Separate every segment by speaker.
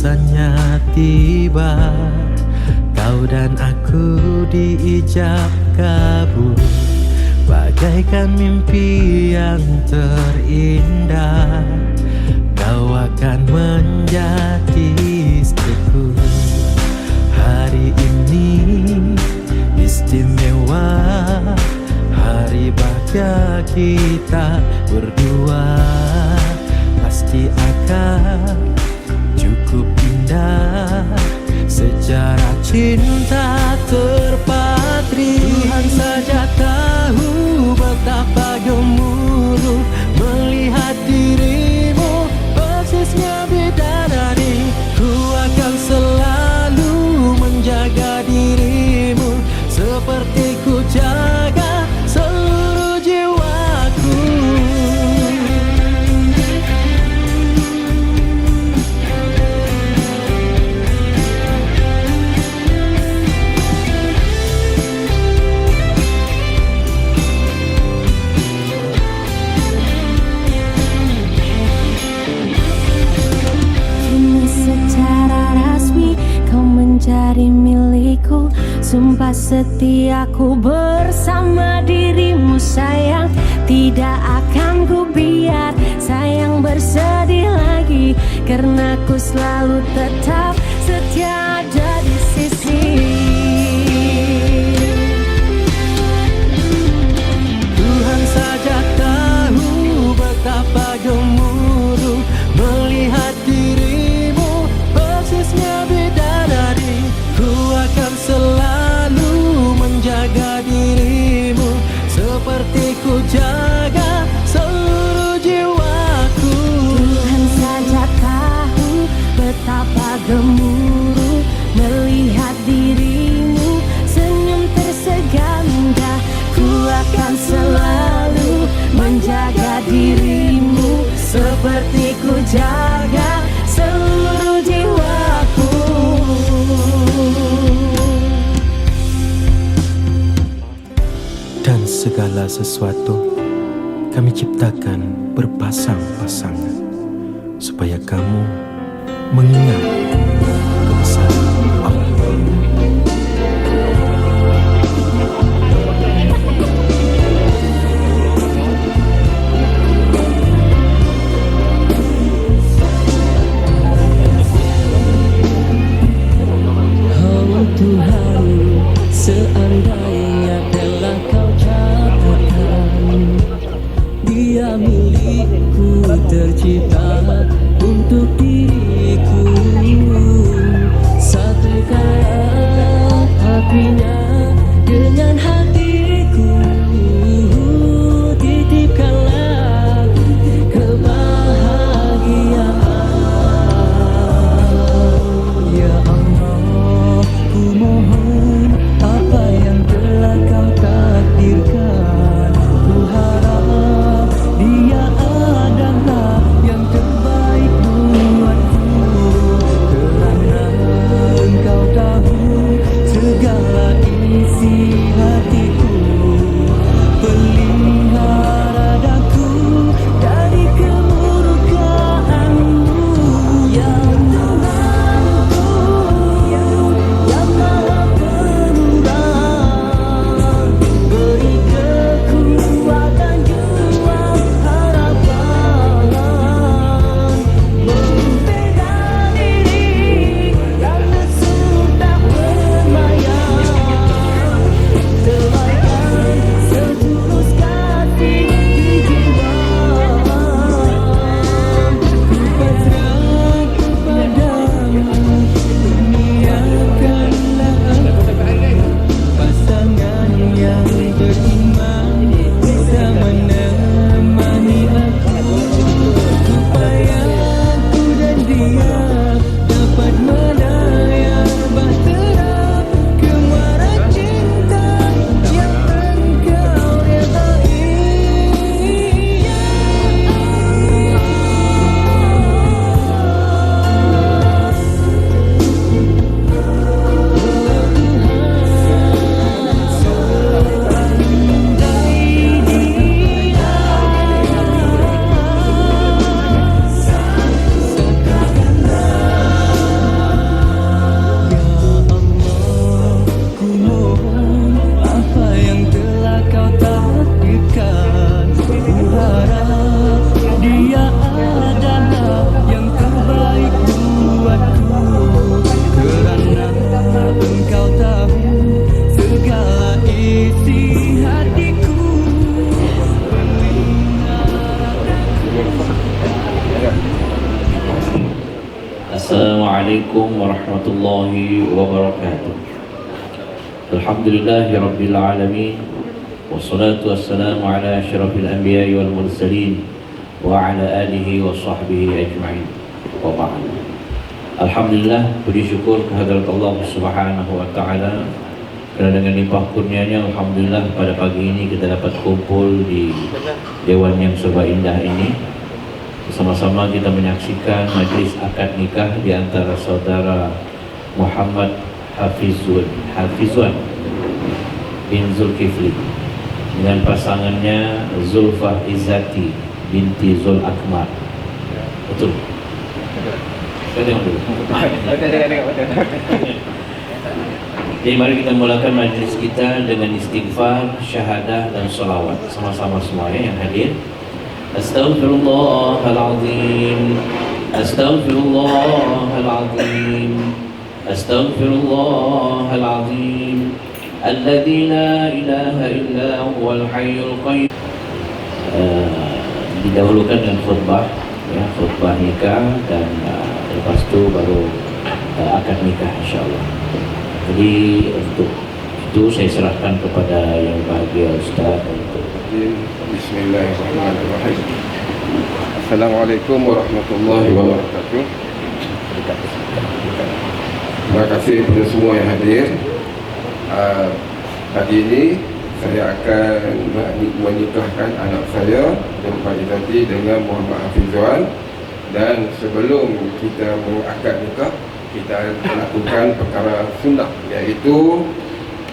Speaker 1: masanya tiba, kau dan aku diijab kabul, bagaikan mimpi yang terindah. Kau akan menjadi istriku. Hari ini istimewa, hari bahagia kita berdua. Pasti akan cukup indah sejarah cinta terpatri. Tuhan saja tahu betapa gemuruh melihat dirimu persisnya bidadari. Ku akan selalu menjaga dirimu seperti ku jaga seluruh jiwaku.
Speaker 2: Menjadi milikku, sumpah setiaku bersama dirimu sayang. Tidak akan ku biar sayang bersedih lagi, karena ku selalu tetap setia ada di sisi.
Speaker 1: Tuhan saja tahu betapa gemuruh melihat dirimu persisnya bidadari. Ku akan selalu menjaga dirimu seperti ku jaga seluruh jiwaku.
Speaker 2: Tuhan saja tahu betapa gemuruh melihat dirimu senyum tersegar indah. Ku akan selalu menjaga dirimu seperti ku jaga seluruh jiwaku.
Speaker 1: Dan segala sesuatu kami ciptakan berpasang-pasangan, supaya kamu mengingat kebesaran Allah.
Speaker 3: Oh Tuhan, seandainya telah kau catatkan, dia milikku tercipta untuk diriku. Satukan hatinya dengan hatiku, titipkanlah kebahagiaan. Ya Allah, ku mohon
Speaker 4: Assalamualaikum warahmatullahi wabarakatuh. Alhamdulillahi rabbil alamin. Wassalatu wassalamu ala asyrafil anbiya'i wal mursalin wa ala alihi wa sahbihi ajma'in. Wa ba'd. Alhamdulillah, puji syukur kehadirat Allah Subhanahu wa taala kerana dengan limpah kurnianya, alhamdulillah pada pagi ini kita dapat kumpul di dewan yang serba indah ini. Bersama-sama kita menyaksikan majlis akad nikah di antara saudara Muhammad Hafizwan bin Zulkifli dengan pasangannya Zulfah Izzati binti Zul Akmal. Betul? Kita tengok dulu. Jadi mari kita mulakan majlis kita dengan istighfar, syahadah dan salawat. Sama-sama semuanya yang hadir. Astaghfirullahaladzim, Astaghfirullahaladzim, Astaghfirullahaladzim, Alladzi la ilaha illa huwal hayyul qayyum. Didahulukan dengan khutbah, ya, khutbah nikah dan lepas itu baru akad nikah insyaAllah. Jadi untuk itu saya serahkan kepada yang bahagia Ustaz untuk
Speaker 5: Bismillahirrahmanirrahim. Assalamualaikum warahmatullahi wabarakatuh. Terima kasih kepada semua yang hadir. Pagi ini saya akan menikahkan anak saya Zulfah Izzati dengan Muhammad Hafizwan. Dan sebelum kita mengakad nikah, kita lakukan perkara sunnah, iaitu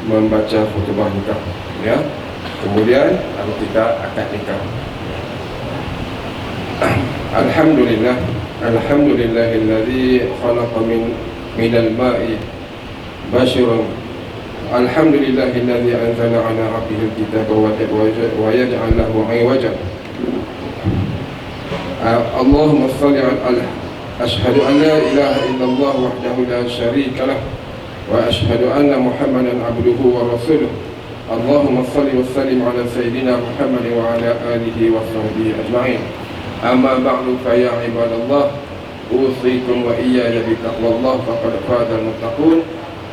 Speaker 5: membaca khutbah nikah, ya. Kemudian lalu kita akad nikah. Alhamdulillah, alhamdulillahilladzi khalaqa minal ma'i basharan. Alhamdulillahilladzi anzala ala 'abdihi al-kitaba wa yaj'al lahu 'iwajan. Allahumma shalli ala Ashhadu an la ilaha illallah wahdahu la syarika lah wa ashhadu anna Muhammadan abduhu wa rasuluh. Allahumma salli wa sallim ala sayyidina Muhammad wa ala alihi wa sahbihi ajma'in. Amma ba'du fa ya ibadallah, usikum wa iyaya bi taqwallah faqad faza al-muttaqun.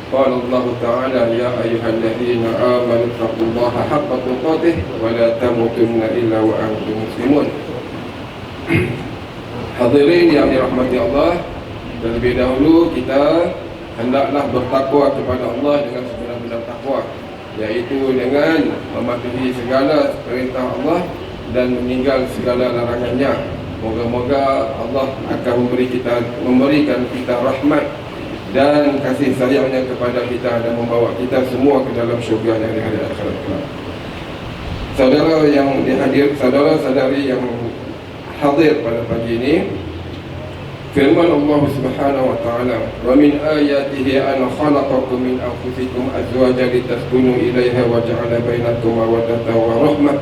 Speaker 5: Qala Allah ta'ala ya ayyuhalladzina amanu taqullaha haqqa tuqatih wa la tamutunna illa wa antum muslimun. Hadirin yang dirahmati Allah, terlebih dahulu kita hendaklah bertakwa kepada Allah dengan sebenar-benar takwa, yaitu dengan mematuhi segala perintah Allah dan meninggal segala larangannya. Moga-moga Allah akan memberikan kita rahmat dan kasih sayangnya kepada kita dan membawa kita semua ke dalam syurga yang di hari akhirat kelak. Saudara yang dihadir, saudara-saudari yang hadir pada pagi ini, firman Allah Subhanahu wa taala, "Wa min ayatihi an khalaqakum min anfusikum azwajan litaskunu ilaiha wa ja'ala bainakum mawaddatan wa rahmah.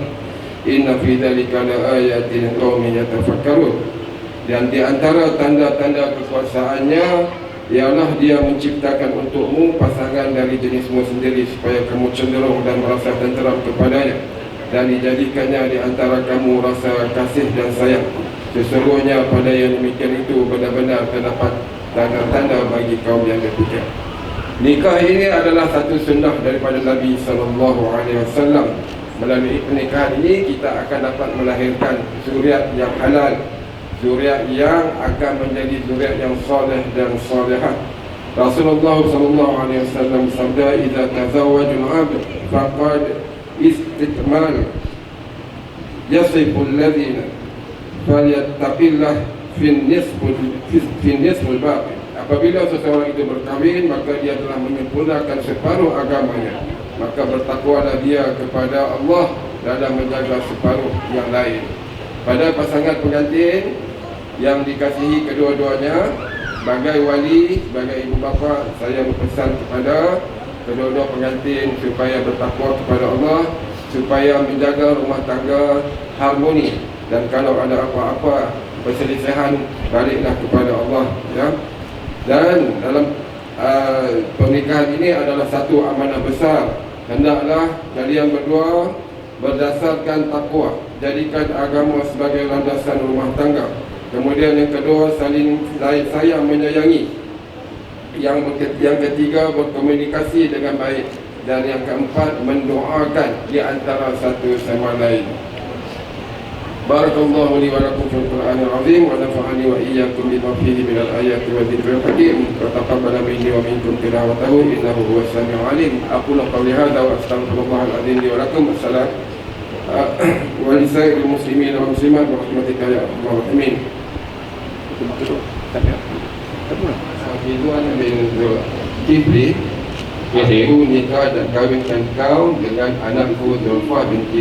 Speaker 5: Inna fi dzalika laayatin liqaumin yatafakkarun." Dan di antara tanda-tanda kekuasaannya ialah Dia menciptakan untukmu pasangan dari jenismu sendiri supaya kamu cenderung dan merasa tenteram kepadanya, dan dijadikannya di antara kamu rasa kasih dan sayang. Sesungguhnya pada yang demikian itu benar-benar terdapat tanda-tanda bagi kaum yang berfikir. Nikah ini adalah satu sunnah daripada Nabi SAW. Melalui pernikahan ini kita akan dapat melahirkan zuriat yang halal, zuriat yang akan menjadi zuriat yang soleh dan solehat. Rasulullah SAW sabda, "Idza tazawwajul 'abd faqad istikmal yasiful ladzina falyattaqillah fin nisful baqi." Apabila seseorang itu berkahwin, maka dia telah menyempurnakan separuh agamanya, maka bertakwalah dia kepada Allah dalam menjaga separuh yang lain. Pada pasangan pengantin yang dikasihi kedua-duanya, sebagai wali, sebagai ibu bapa, saya berpesan kepada kedua-dua pengantin supaya bertakwa kepada Allah, supaya menjaga rumah tangga harmoni, dan kalau ada apa-apa perselisihan, baliklah kepada Allah, ya. Dan dalam pernikahan ini adalah satu amanah besar. Hendaklah kalian berdua berdasarkan takwa, jadikan agama sebagai landasan rumah tangga. Kemudian yang kedua, saling sayang menyayangi. yang ketiga, berkomunikasi dengan baik. Dan yang keempat, mendoakan di antara satu sama lain. Barakallahu li wa lakum fil Qur'anil azim wa nafa'ani wa iyyakum bima fihi minal ayati wa dzikril hakim wa taqabbala minni wa minkum tilawatahu innahu huwas samiul alim. Aqulu qawli hadza wa astaghfirullahal azim li wa lakum. Assalam wa lisairil muslimin wa muslimat wa rahmatika ya arhamar rahimin. Ridwan bin Kifli, aku nikah dan kahwinkan kau dengan anakku Zulfa binti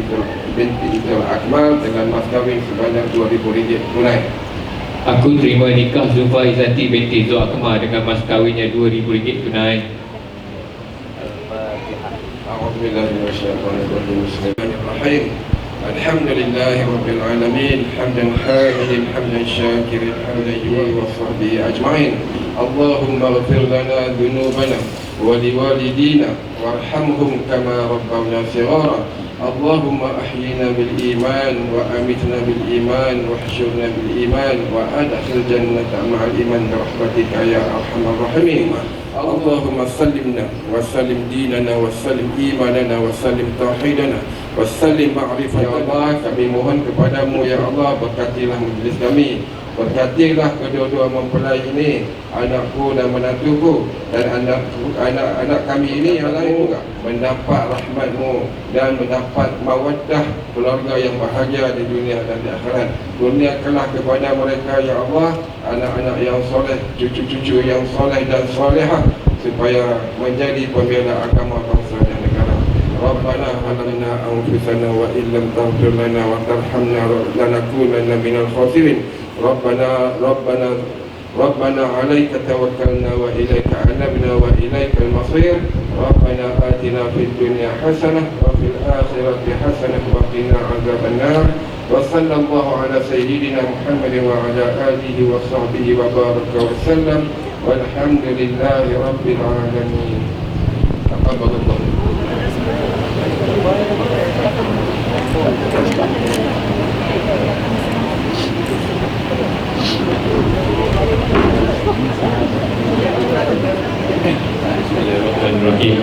Speaker 5: Akmal dengan mas kahwin sebanyak RM2,000 tunai.
Speaker 6: Aku terima nikah Zulfa Izzati binti Zul Akmal dengan mas kahwinnya RM2,000 tunai.
Speaker 5: Bismillahirrahmanirrahim. Alhamdulillahi Rabbil Alamin. Hamdan hamidin, hamdan syakirin, hamdan yu'i wa sahbihi ajma'in. Allahumma ghafir lana dhunubana wa liwalidina warhamhum kama rabbawna shighara. Allahumma ahyina bil iman wa amitna bil iman wa hsyurna bil iman wa adkhil jannata ma'al iman bi rahmatika ya arhamar rahimin. Allahumma sallimna wa sallim dinana wa sallim imanana wa sallim tauhidana wa sallim ma'rifatana. Ya Allah, kami mohon kepadamu ya Allah, berkatilah majlis kami, berkatilah kedua-dua mempelai ini, anakku dan menantuku, dan anak kami ini yang lain juga mendapat rahmatmu dan mendapat mawaddah keluarga yang bahagia di dunia dan di akhirat. Kurniakanlah kepada mereka ya Allah anak-anak yang soleh, cucu-cucu yang soleh dan solehah, supaya menjadi pembela agama bangsa dan negara. Rabbana halamna anfusana wa illam taghfir lana wa tarhamna lanakunanna minal khasirin. ربنا عليك توكلنا وإليك أنبنا وإليك المصير. ربنا آتنا في الدنيا حسنة وفي الآخرة حسنة وقنا عذاب النار. وصلى الله على سيدنا محمد وعلى آله وصحبه وبارك وسلم والحمد لله رب العالمين. تقبل الله.
Speaker 6: Bismillahirrahmanirrahim.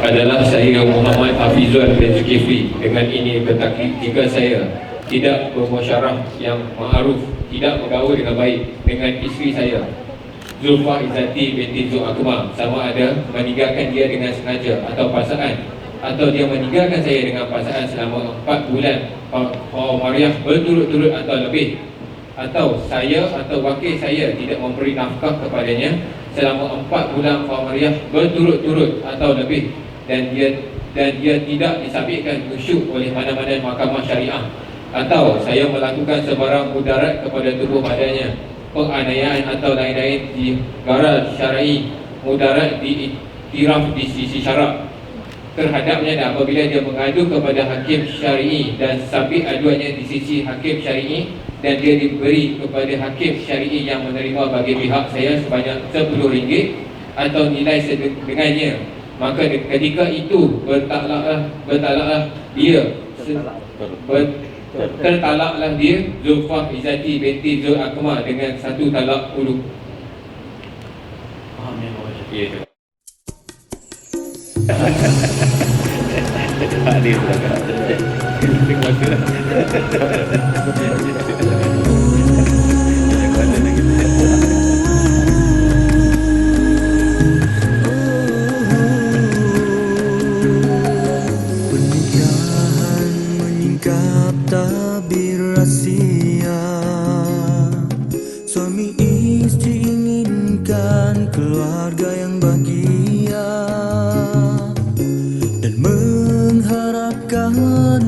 Speaker 6: Adalah saya Muhammad Hafizul bin Zulkifli. Dengan ini bertaklid jika saya tidak bermusyawarah yang ma'ruf, tidak bergaul dengan baik dengan isteri saya Zulfa Izzati binti Zul Akmal, sama ada meninggalkan dia dengan sengaja atau paksaan, atau dia meninggalkan saya dengan paksaan selama 4 bulan Mariah berturut-turut atau lebih, atau saya atau wakil saya tidak memberi nafkah kepadanya selama 4 bulan Mariah berturut-turut atau lebih, dan dia tidak disabitkan usyuk oleh mana-mana mahkamah syariah, atau saya melakukan sebarang mudarat kepada tubuh badannya, penganiayaan atau lain-lain di garal syar'i, mudarat diiktiraf di sisi syarak terhadapnya, dan apabila dia mengadu kepada hakim syar'i dan sabit aduannya di sisi hakim syar'i dan dia diberi kepada hakim syar'i yang menerima bagi pihak saya sebanyak RM10 atau nilai sedengannya, maka ketika itu bertalaklah dia Zulfa Izzati binti Zul Akmal dengan 1 talak hulu.
Speaker 7: Pernikahan menyingkap tabir rahsia, suami istri inginkan keluarga yang bahagia dan mengharapkan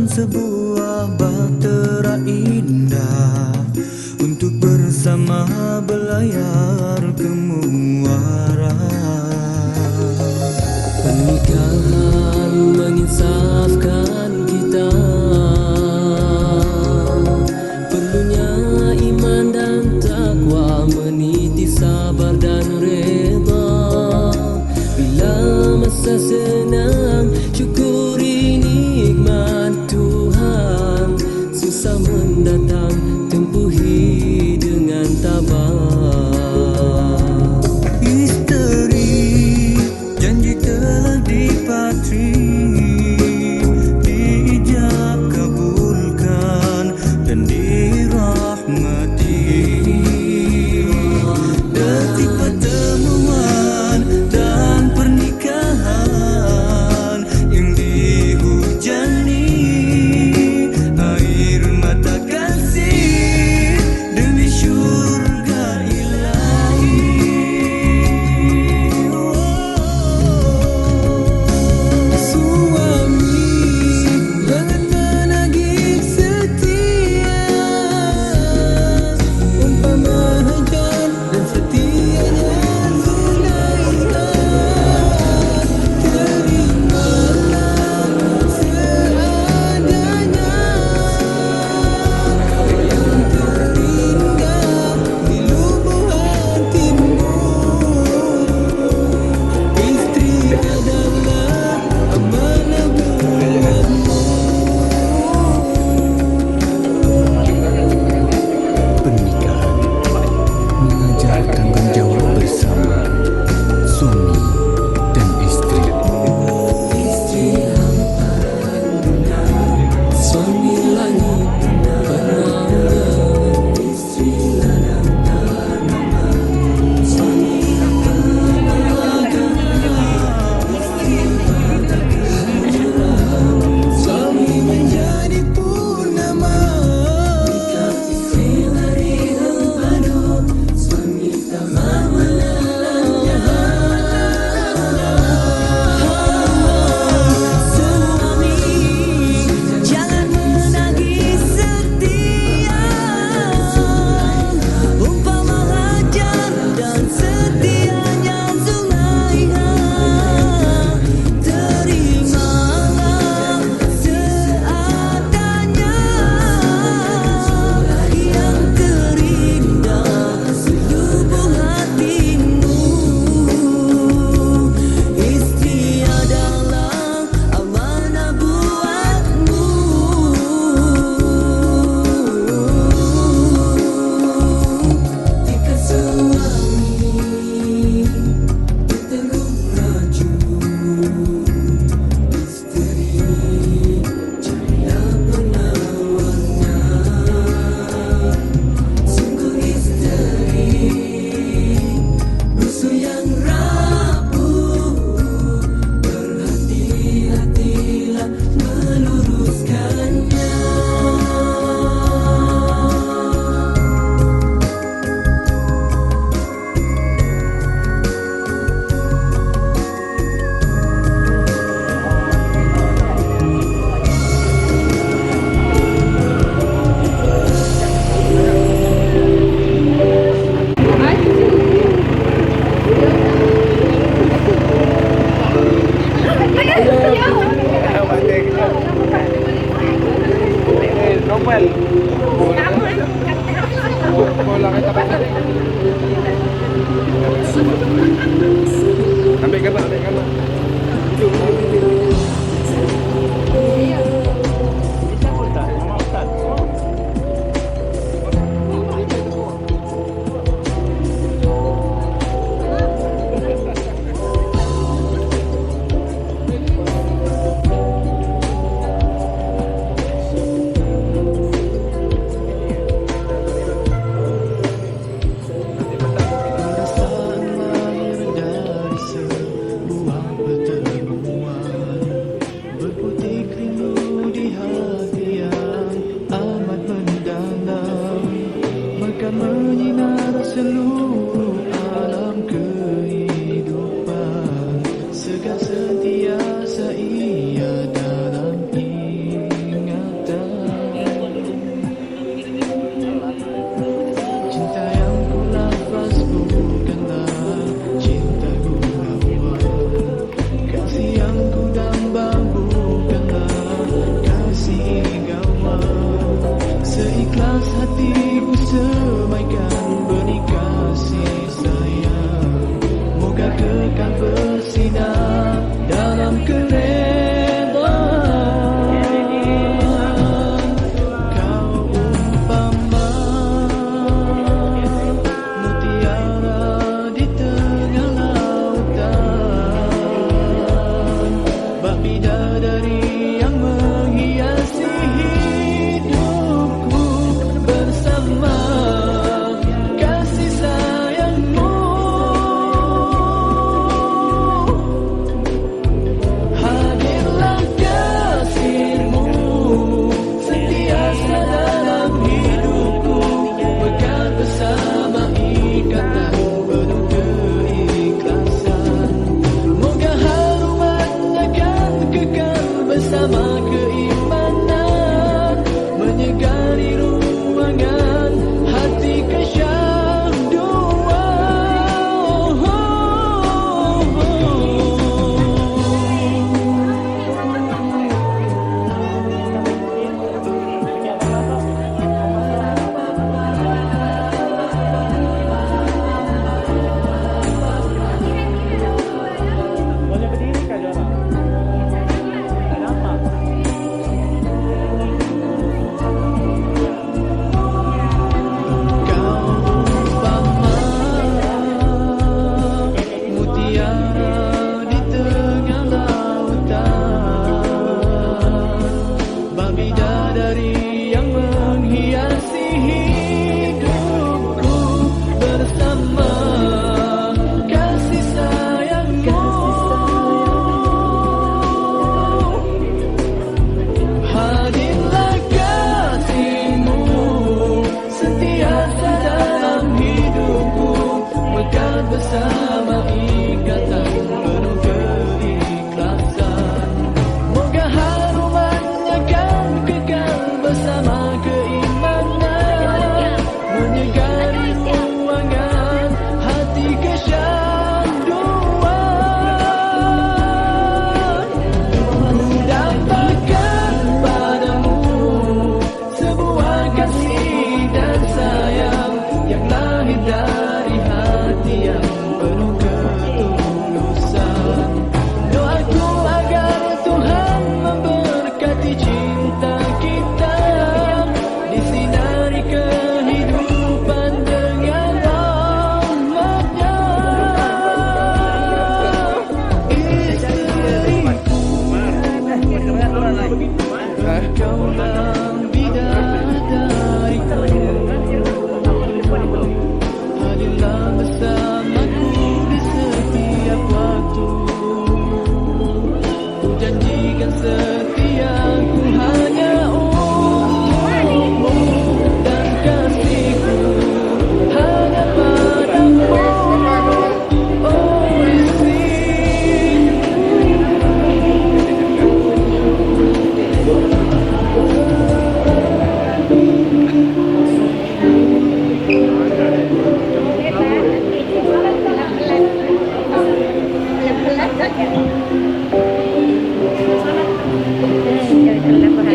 Speaker 7: sebuah bahtera indah untuk bersama belayar ke muara. Pernikahan menginsafkan kita, perlunya iman dan takwa, meniti sabar dan reda. Bila masa senang syukuri nikmat Tuhan, susah mendatang tempuhi dengan tabah. Isteri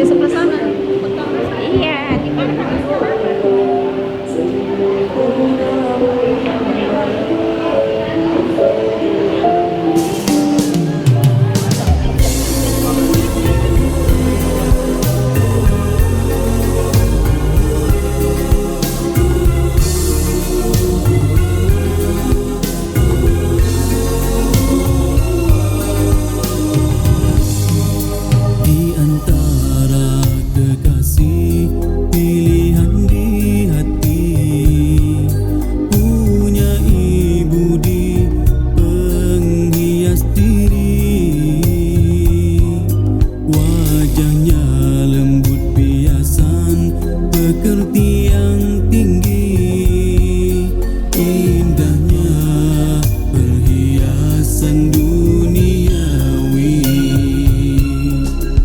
Speaker 8: sebelah sana. Iya, di
Speaker 7: Di antara kekasih pilihan di hati, punya ibu di penghias diri. Wajahnya lembut piasan, pekerti yang tinggi, indahnya perhiasan duniawi.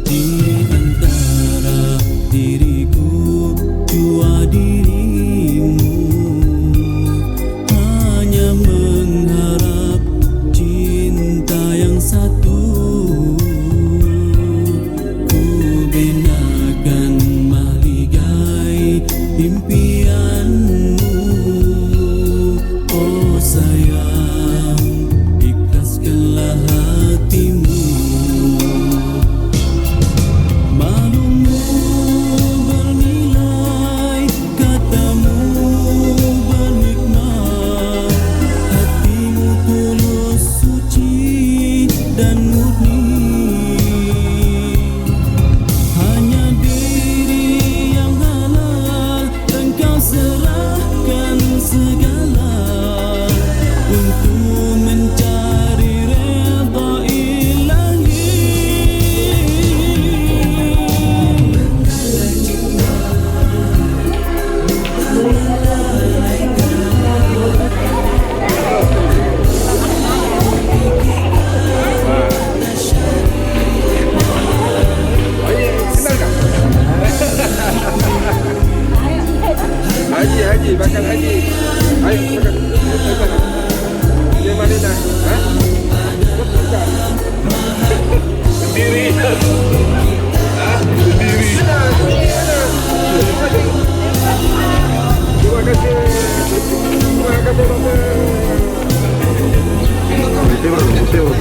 Speaker 7: Di antara diriku, dua dirimu, hanya mengharap cinta yang satu. Ku binakan mahligai impianmu. Oh sayang, ikhlaskanlah hatimu. Malumu bernilai, katamu berhikmat, hatimu tulus, suci dan murni. Hanya diri yang halal, engkau serahkan segala untuk mencari redha ilahi.
Speaker 5: Haji, bakal haji. Ayo, bakal. Dia mana dah? Ha? Sendiri. Ha? Sendiri. Terima kasih. Terima kasih, Doktor. Terima kasih.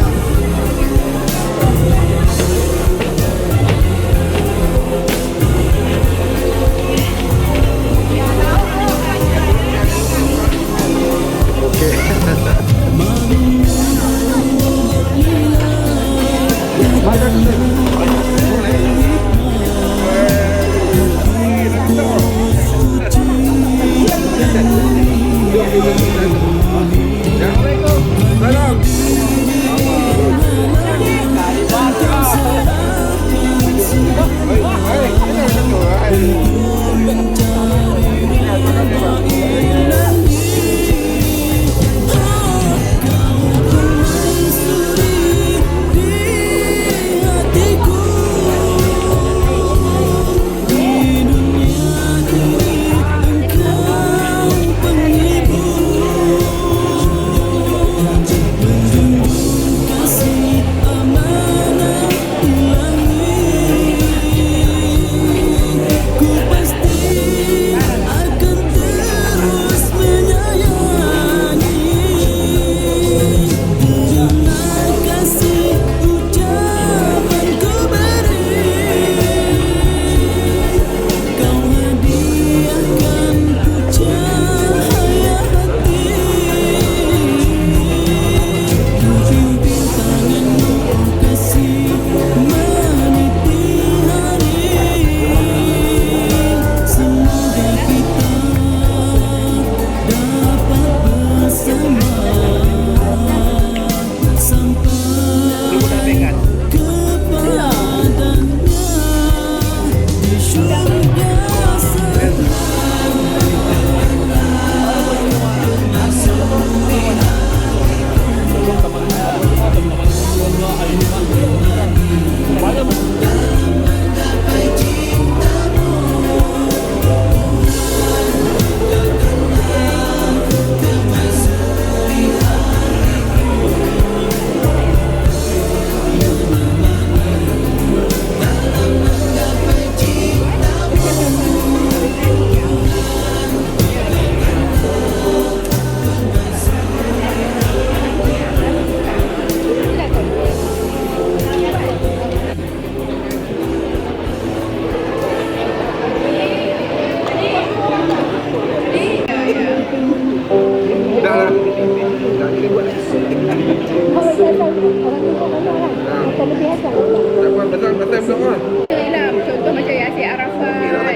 Speaker 5: Tak buat betul belum kan?
Speaker 8: Lah, contoh macam Yasir Arafat,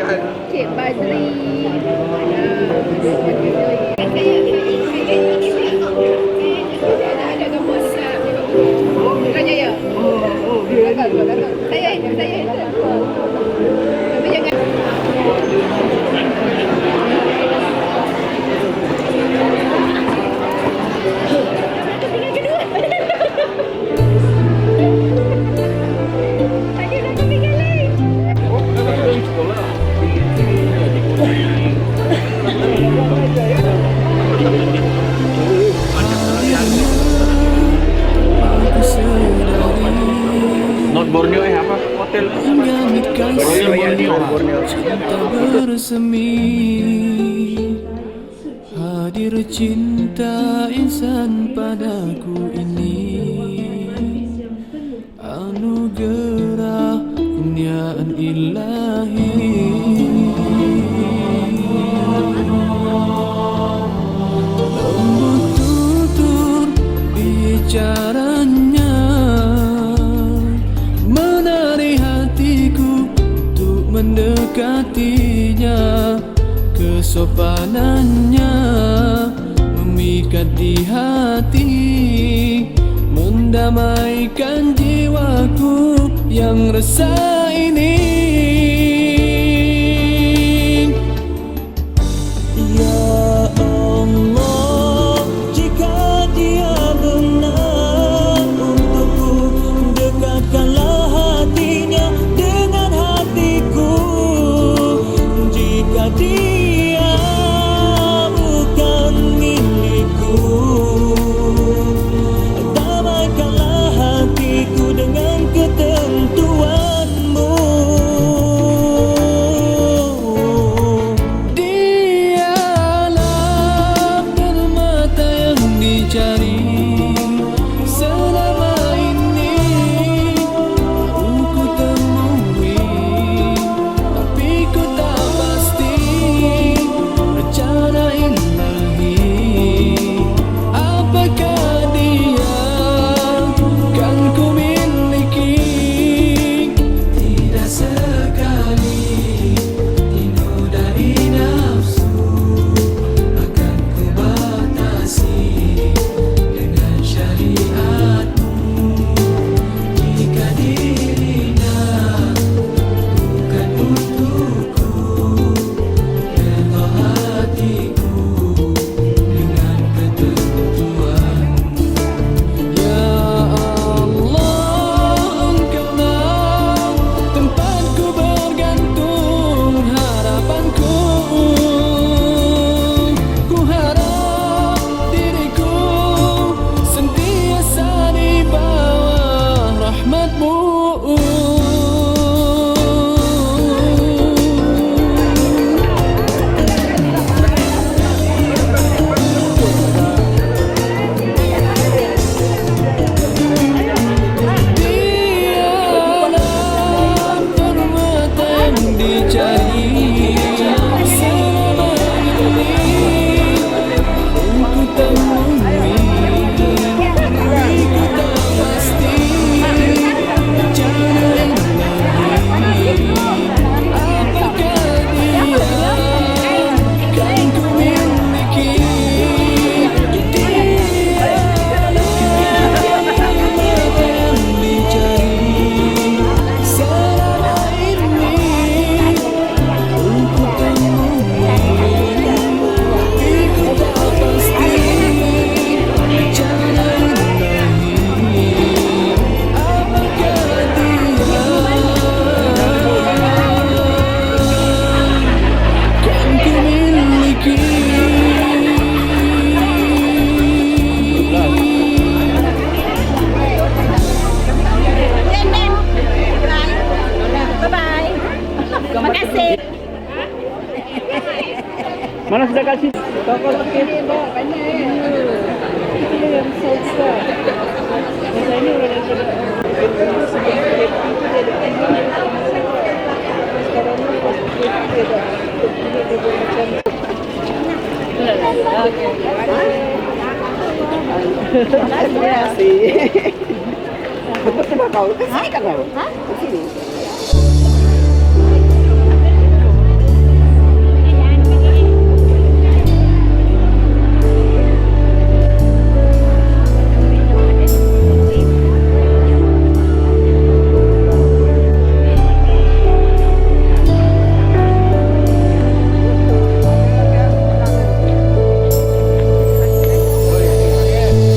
Speaker 8: Cik Badri. Ada gambar dekat Raja ya? Saya itu. Tapi jangan.
Speaker 7: Aku sedari
Speaker 1: Not Borneo apa? Hotel
Speaker 7: langit kasih cinta bersemi, hadir cinta insan padaku ini, anugerah kurniaan ilahi. Lembut tutur bicaranya, menarik hatiku untuk mendekatinya. Kesopanannya memikat di hati, mendamaikan jiwaku yang resah ini. Ya Allah, jika dia benar untukku, dekatkanlah hatinya dengan hatiku. Jika dia bukan milikku, damaikanlah hatiku dengan ketentuanmu. Dialah permata yang dicari selama ini, baru ku temui, tapi ku tak pasti rencana ilahi. Apakah dia kan ku miliki? Tidak sekali dinodai nafsu, akan ku batasi dengan syariatmu. Jika dirinya bukan untukku, redha hatiku dengan ketentuanmu. Ya Allah, Engkaulah tempatku bergantung harapanku. Ku harap diriku sentiasa di bawah rahmat-Mu. Dialah permata yang dicari selama ini, ku temui, tapi ku tak pasti rencana ilahi. Apakah dia kan ku miliki? Dialah permata yang dicari selama ini, ku temui, tapi ku tak pasti rencana ilahi. Apakah dia kan ku miliki?
Speaker 8: Bye-bye. Terima kasih.
Speaker 3: Mana sudah kasih?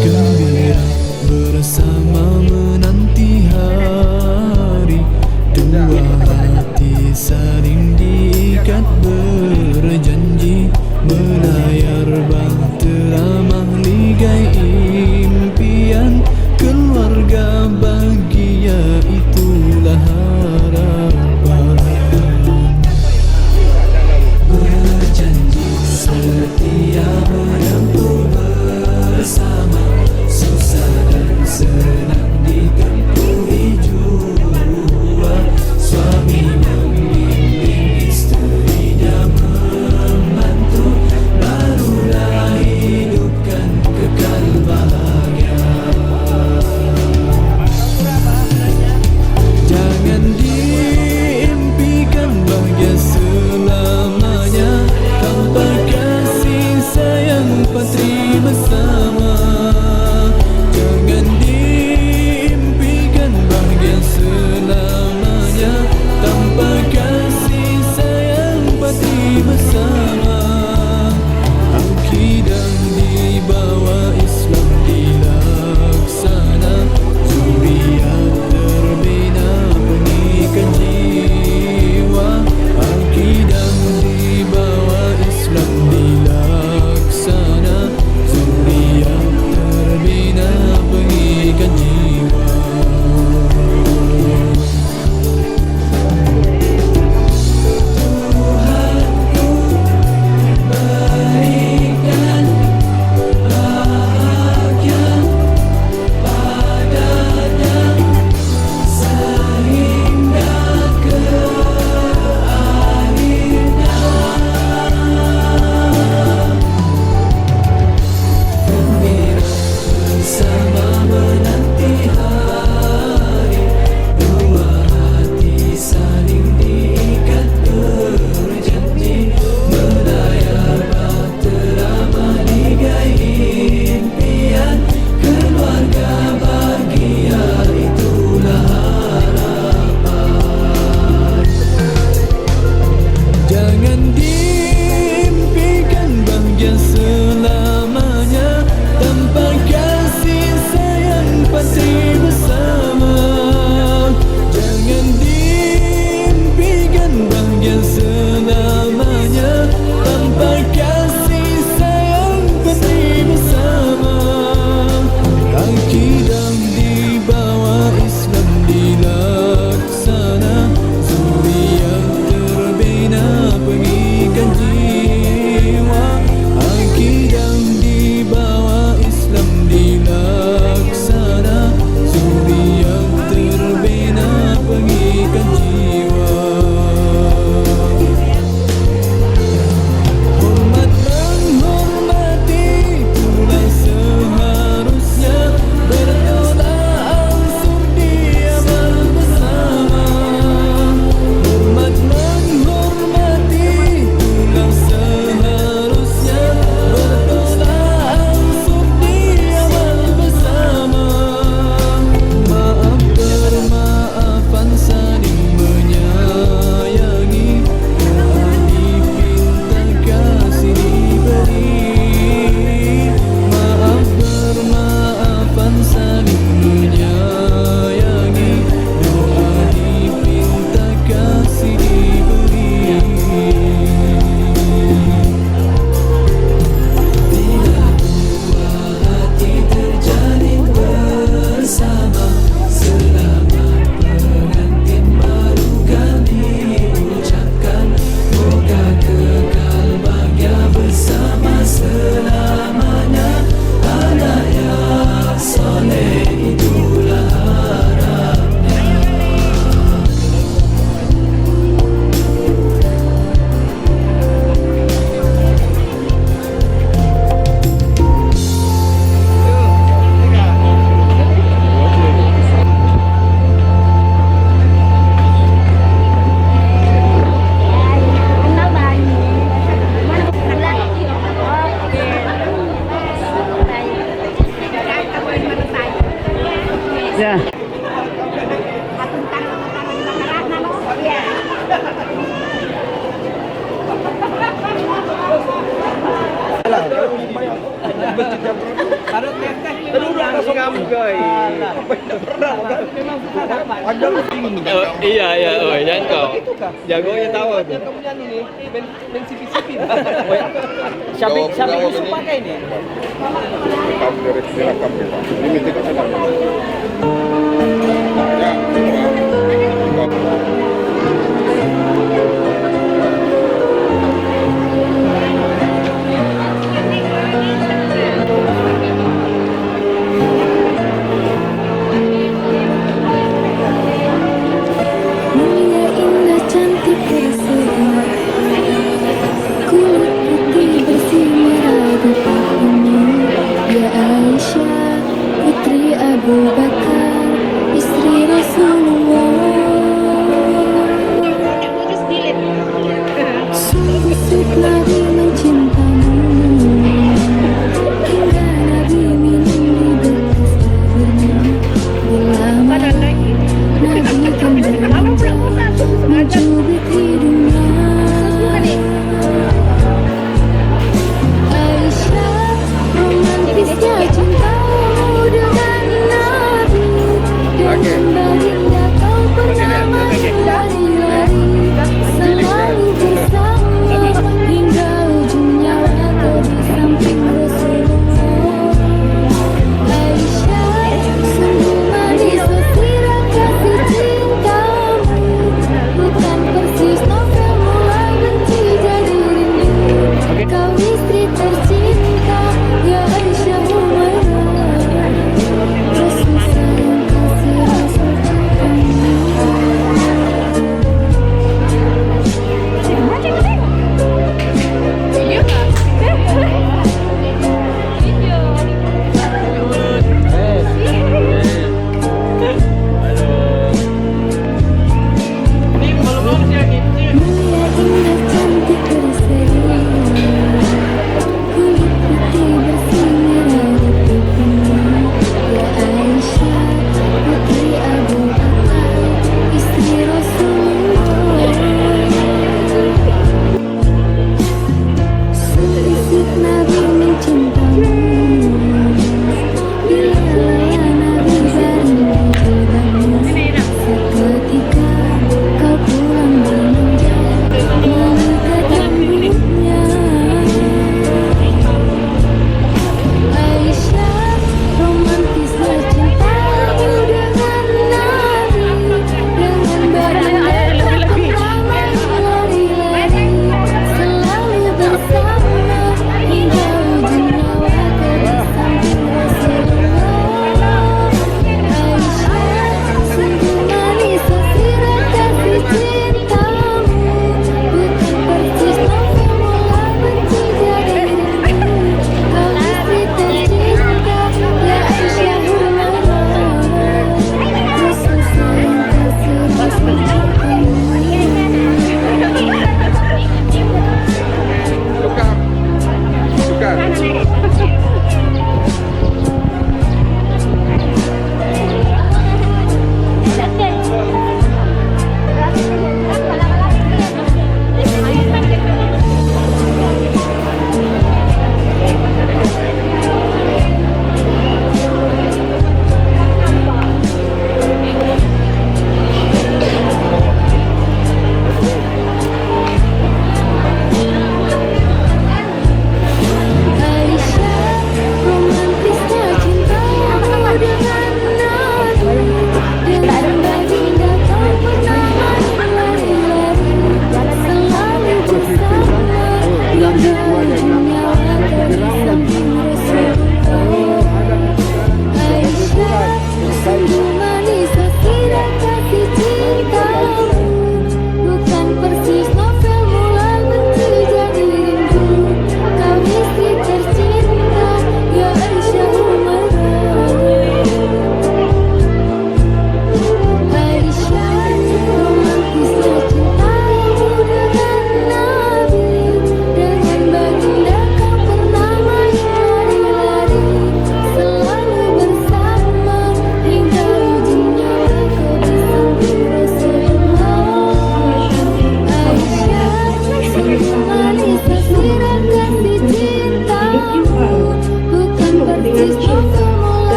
Speaker 7: Gembira bersama menanti hari dua
Speaker 1: Iya iya, oh jangan kau. Jagonya tahu tuh.
Speaker 9: Siapa yang usul pakai ini?
Speaker 2: Mulia indah cantik berseri, kulit putih bersih merah ini. Ya Aisyah putri Abu Bakar,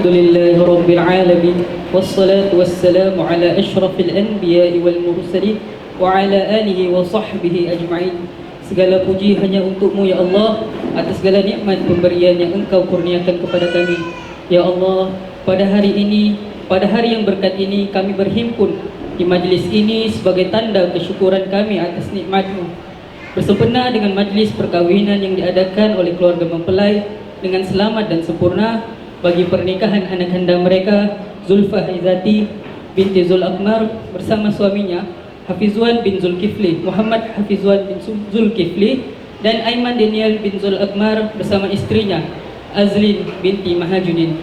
Speaker 3: لله رب العالمين والصلاة والسلام على أشرف الأنبياء والمرسلين وعلى آله وصحبه أجمعين. Segala puji hanya untuk-Mu ya Allah atas segala nikmat pemberian yang Engkau kurniakan kepada kami. Ya Allah, pada hari ini, pada hari yang berkat ini, kami berhimpun di majlis ini sebagai tanda kesyukuran kami atas nikmat-Mu. Bersempena dengan majlis perkahwinan yang diadakan oleh keluarga mempelai dengan selamat dan sempurna bagi pernikahan anak handa mereka Zulfah Izati binti Zul Akmar bersama suaminya Hafizwan bin Zulkifli, Muhammad Hafizwan bin Zulkifli, dan Aiman Daniel bin Zul Akmar bersama istrinya Azlin binti Mahajudin.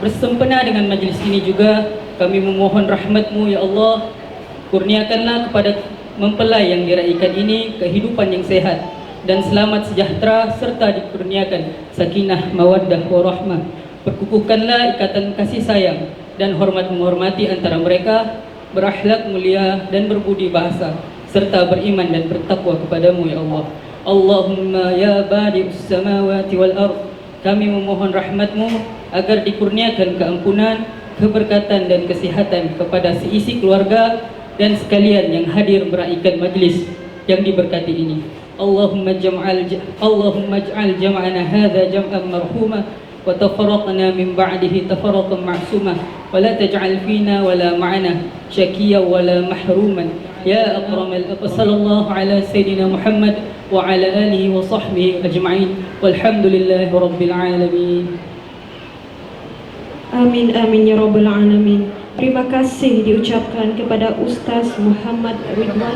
Speaker 3: Bersempena dengan majlis ini juga kami memohon rahmat-Mu ya Allah, kurniakanlah kepada mempelai yang diraikan ini kehidupan yang sehat dan selamat sejahtera serta dikurniakan sakinah mawaddah warahmah. Perkukuhkanlah ikatan kasih sayang dan hormat menghormati antara mereka, berakhlak mulia dan berbudi bahasa serta beriman dan bertakwa kepadamu ya Allah. Allahumma ya badi'us samawati wal ard, kami memohon rahmat-Mu agar dikurniakan keampunan, keberkatan dan kesihatan kepada seisi keluarga dan sekalian yang hadir meraikan majlis yang diberkati ini. Allahumma ij'al jam'ana hadza jam'an marhuma wa tafarraqna min ba'dihi tafarraqan ma'suma wa la taj'al fina wa la ma'ana syakiyan wa la mahruman ya akramal sallallahu ala sayyidina Muhammad wa ala alihi wa sahbihi ajma'in walhamdulillahi rabbil alamin.
Speaker 10: Amin amin ya rabbal alamin. Terima kasih diucapkan kepada Ustaz Muhammad Ridwan.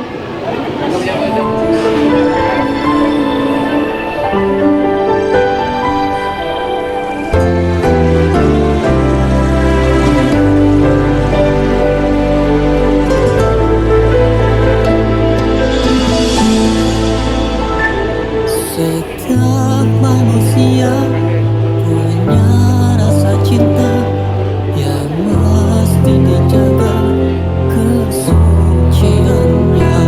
Speaker 7: Setiap manusia punya rasa cinta yang mesti dijaga kesuciannya.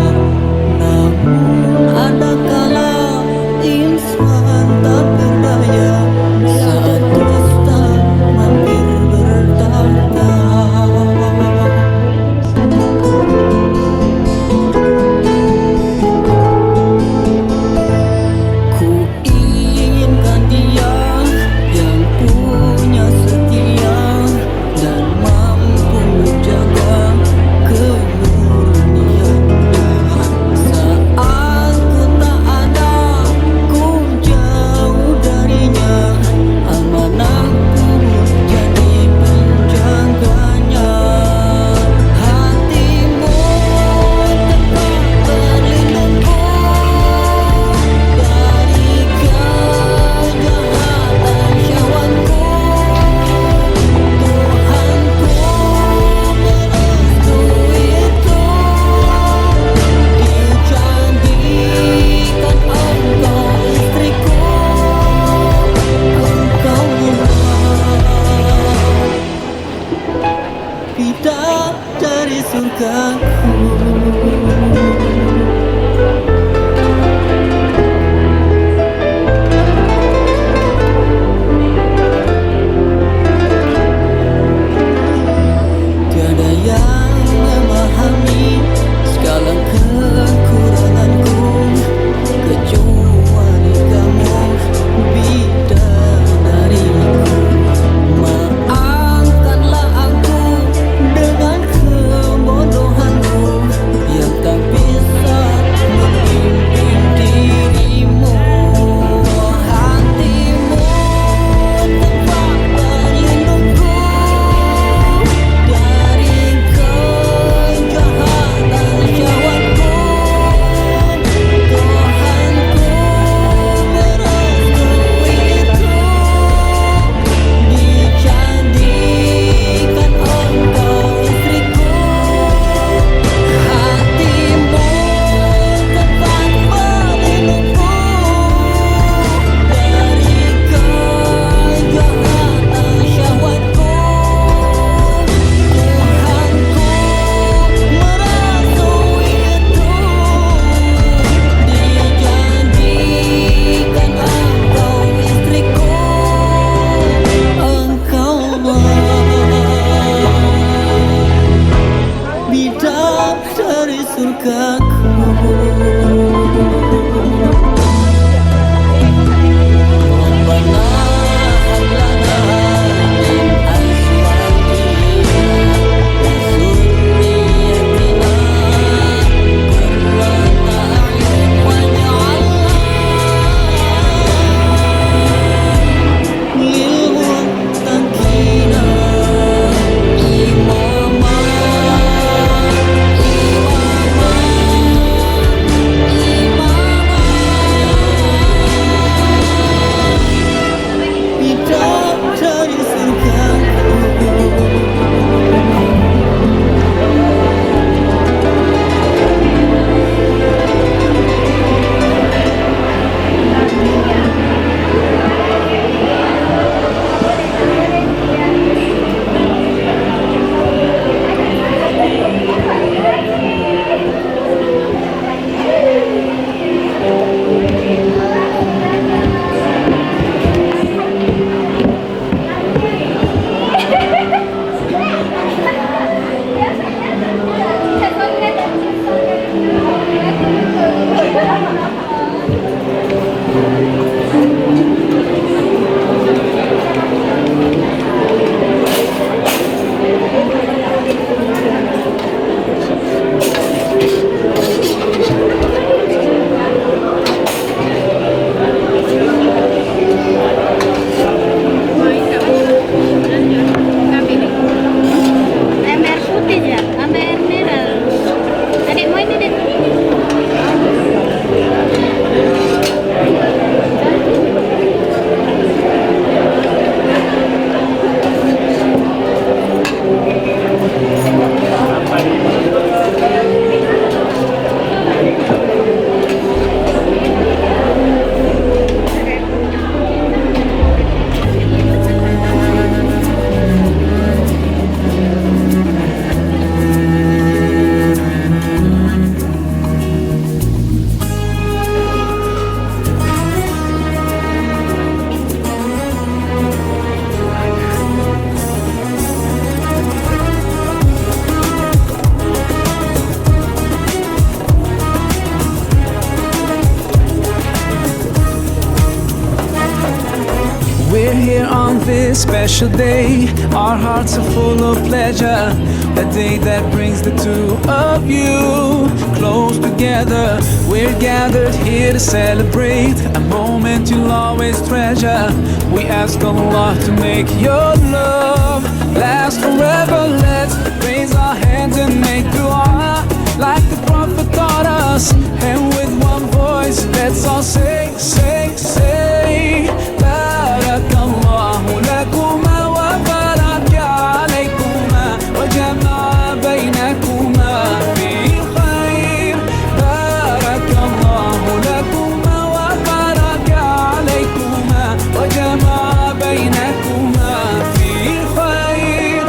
Speaker 7: Namun ada kala insan dari surgaku.
Speaker 11: We're here on this special day. Our hearts are full of pleasure. A day that brings the two of you close together. We're gathered here to celebrate a moment you'll always treasure. We ask Allah to make your love last forever. Let's raise our hands and make dua like the Prophet taught us. And with one voice, let's all say, say, say, Barakallahu lakuma wa baraka alaykuma wa jama'a baynakuma fi khair. Barakallahu lakuma wa baraka alaykuma wa jama'a baynakuma fi khair.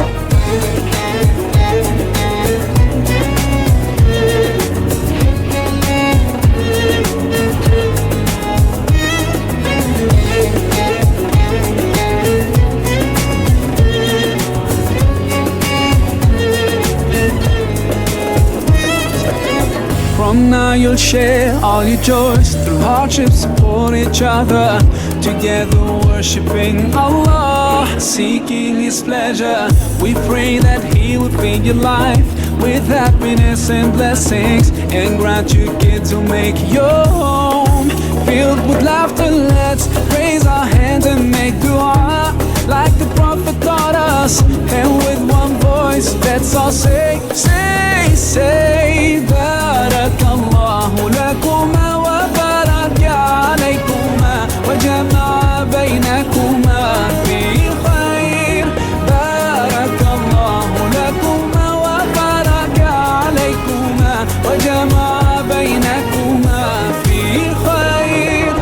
Speaker 11: From now you'll share all your joys. Through hardships support each other. Together worshipping Allah, seeking His pleasure. We pray that He will fill your life with happiness and blessings, and grant you kids who make your home filled with laughter. Let's raise our hands and make dua like the Prophet taught us. And with one voice, let's all say, say, say, Barakallahu lakuma wa baraka alaykuma wa jama'a baynakuma fi khair. Barakallahu lakuma wa baraka alaykuma wa jama'a baynakuma fi khair.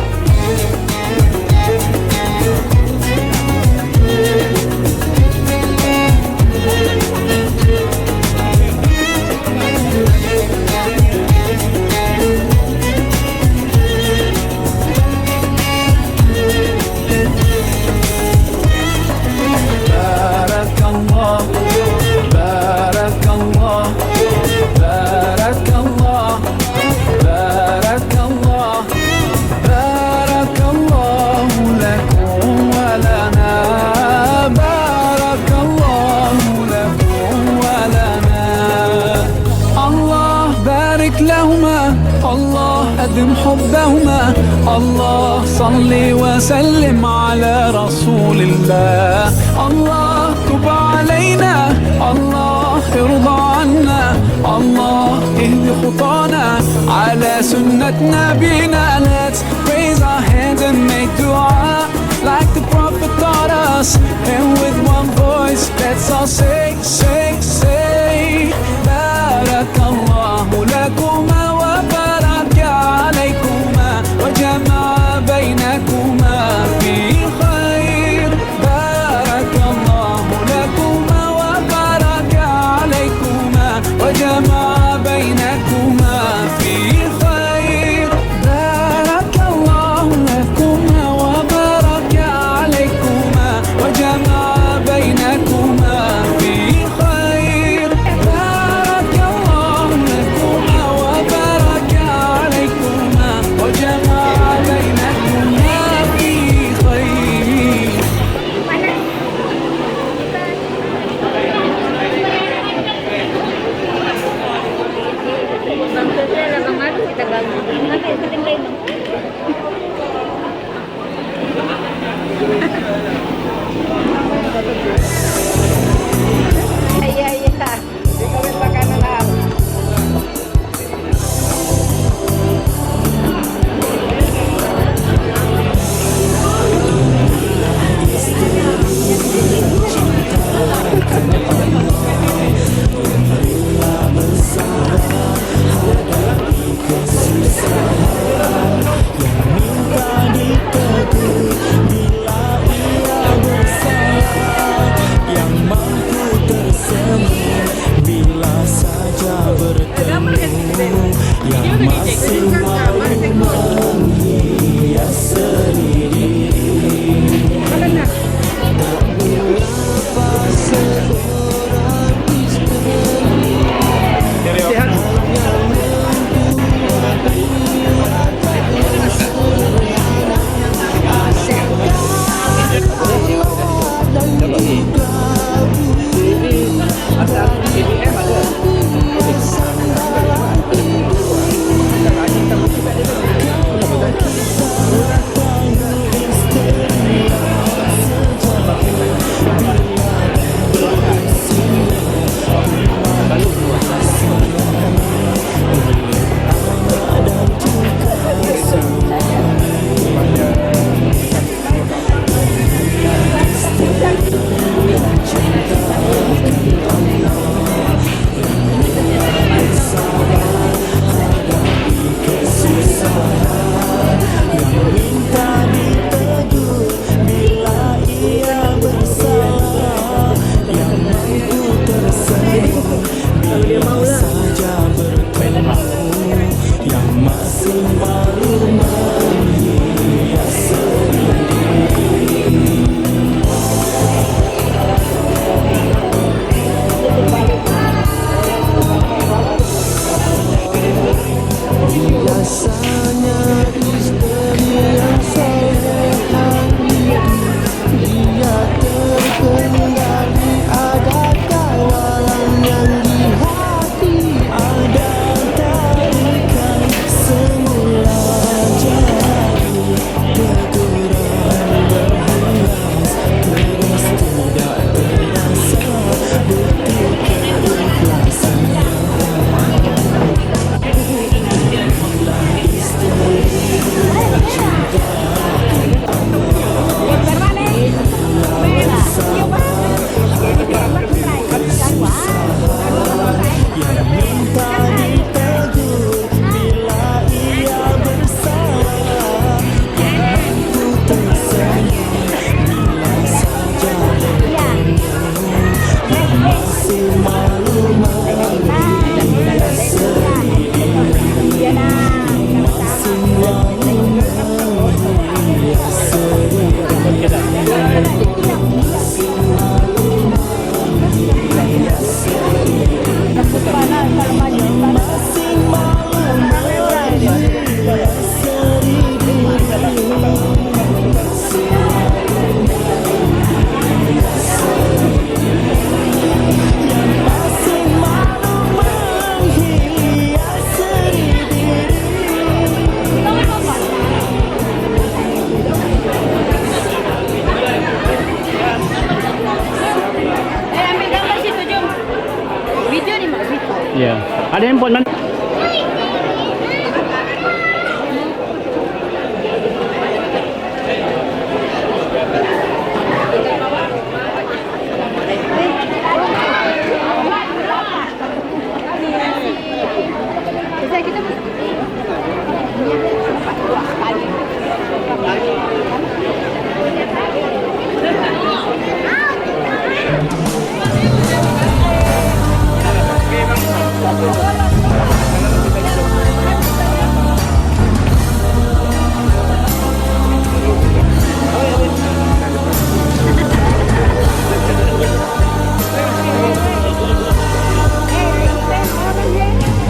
Speaker 11: Barakallah, Barakallah, Barakallah. بارك لهما الله أدم حبهما الله صل وسلم على رسول الله الله تب علينا الله ارضى عنا الله اهد خطانا على سنة نبينا. Let's raise our hands and make dua like the Prophet taught us, and with one voice let's all say, say, say Barakallahu lakuma wa baraka alaykuma wa jama'a bainakuma fi khair. Barakallahu lakuma wa baraka alaykuma wa jama'a bainakuma fi khair. Barakallahu lakuma wa baraka alaykuma wa jama'a bainakuma fi khair. Barakallahu lakuma wa baraka alaykuma wa jama'a bainakuma fi khair.
Speaker 8: Kita bangun. Iya, iya. Dikawin makanan apa?
Speaker 9: BBM ada. perempuan mana?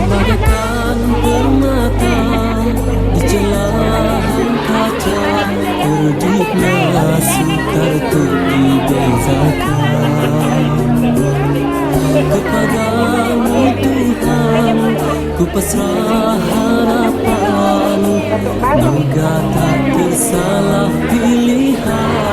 Speaker 7: Bagaikan permata di celahan kaca, terdipnya sukar untuk dibezakan. Kepadamu Tuhan ku pasrah harapan, moga tak tersalah pilihan.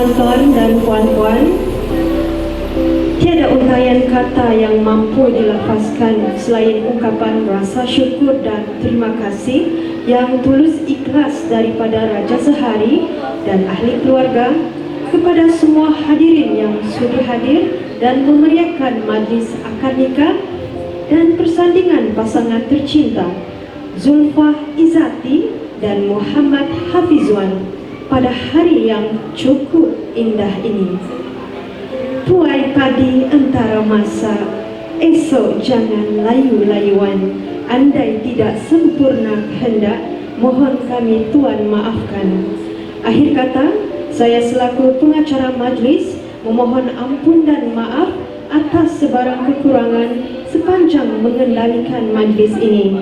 Speaker 10: tuan-tuan dan puan-puan, tiada untaian kata yang mampu dilafazkan selain ungkapan rasa syukur dan terima kasih yang tulus ikhlas daripada Raja Sehari dan ahli keluarga kepada semua hadirin yang sudi hadir dan memeriahkan majlis akad nikah dan persandingan pasangan tercinta Zulfah Izzati dan Muhammad Hafizwan pada hari yang cukup indah ini. Tuai padi antara masa, esok jangan layu-layuan. Andai tidak sempurna kehendak, mohon kami Tuan maafkan. Akhir kata, saya selaku pengacara majlis memohon ampun dan maaf atas sebarang kekurangan sepanjang mengendalikan majlis ini.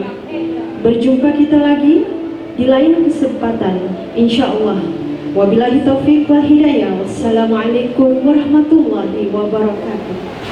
Speaker 10: Berjumpa kita lagi di lain kesempatan, insya-Allah. Wabillahi taufiq wal hidayah. Wassalamualaikum warahmatullahi wabarakatuh.